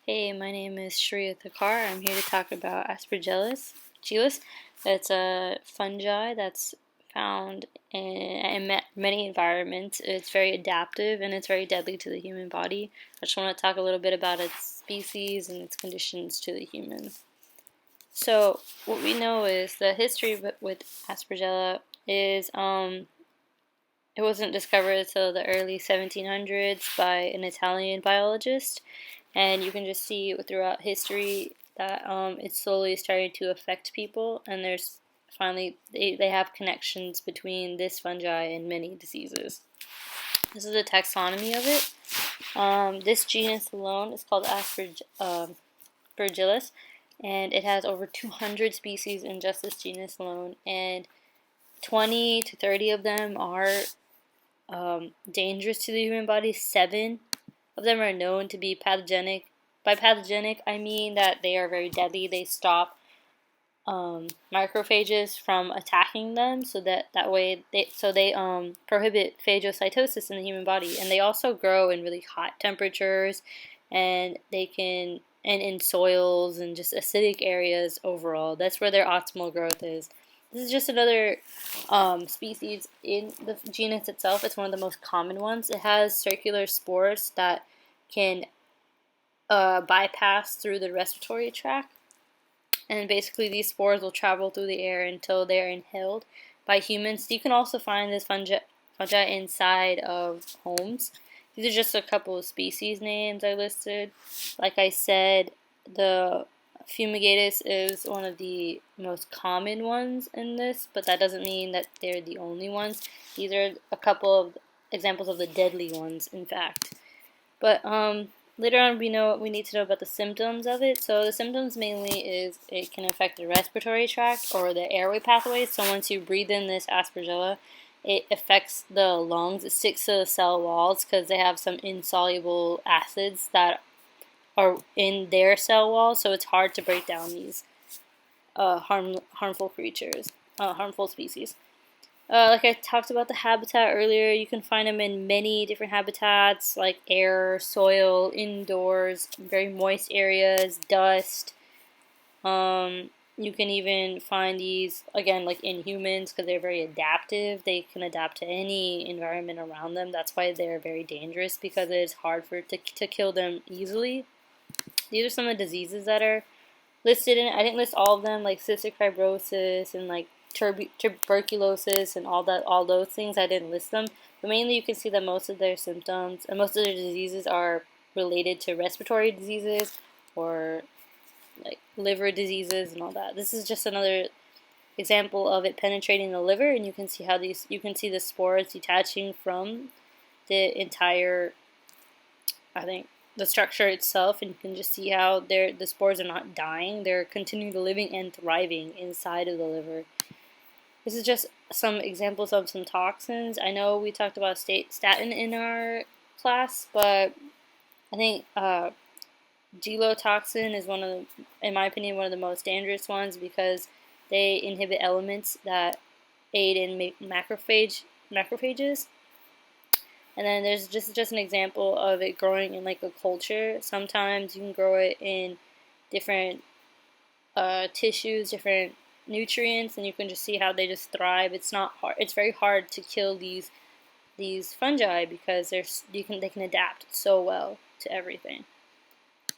Hey, my name is Shreya Thakar. I'm here to talk about Aspergillus. It's a fungi that's found in many environments. It's very adaptive and it's very deadly to the human body. I just want to talk a little bit about its species and its conditions to the human. So, what we know is the history with Aspergilla is it wasn't discovered until the early 1700s by an Italian biologist, and you can just see throughout history that it's slowly starting to affect people, and there's finally they have connections between this fungi and many diseases. This is a taxonomy of it. This genus alone is called Aspergillus, and it has over 200 species in just this genus alone, and 20 to 30 of them are dangerous to the human body. 7 of them are known to be pathogenic. By pathogenic, I mean that they are very deadly. They stop macrophages from attacking them, so that way they prohibit phagocytosis in the human body. And they also grow in really hot temperatures, and in soils and just acidic areas overall. That's where their optimal growth is. This is just another species in the genus itself. It's one of the most common ones. It has circular spores that can bypass through the respiratory tract. And basically these spores will travel through the air until they're inhaled by humans. You can also find this fungi inside of homes. These are just a couple of species names I listed. Like I said, the Fumigatus is one of the most common ones in this, but that doesn't mean that they're the only ones. These are a couple of examples of the deadly ones, in fact. But later on, we need to know about the symptoms of it. So the symptoms mainly is it can affect the respiratory tract or the airway pathways. So once you breathe in this Aspergilla, it affects the lungs. It sticks to the cell walls because they have some insoluble acids that are in their cell walls, so it's hard to break down these harmful species. Like I talked about the habitat earlier, you can find them in many different habitats, like air, soil, indoors, very moist areas, dust. You can even find these, again, like in humans, because they're very adaptive. They can adapt to any environment around them. That's why they're very dangerous, because it is hard to kill them easily. These are some of the diseases that are listed in it. I didn't list all of them, like cystic fibrosis and like tuberculosis and all those things. I didn't list them, but mainly you can see that most of their symptoms and most of their diseases are related to respiratory diseases or like liver diseases and all that. This is just another example of it penetrating the liver, and you can see how you can see the spores detaching from the entire, I think, the structure itself, and you can just see how the spores are not dying. They're continuing to living and thriving inside of the liver. This is just some examples of some toxins. I know we talked about statin in our class, but I think gelotoxin is in my opinion, one of the most dangerous ones because they inhibit elements that aid in macrophages. And then there's just an example of it growing in like a culture. Sometimes you can grow it in different tissues, different nutrients, and you can just see how they just thrive. It's not hard. It's very hard to kill these fungi because they can adapt so well to everything.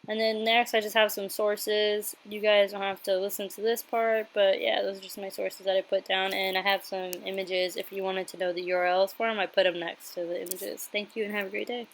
And then next, I just have some sources. You guys don't have to listen to this part, but yeah, those are just my sources that I put down. And I have some images. If you wanted to know the URLs for them, I put them next to the images. Thank you and have a great day.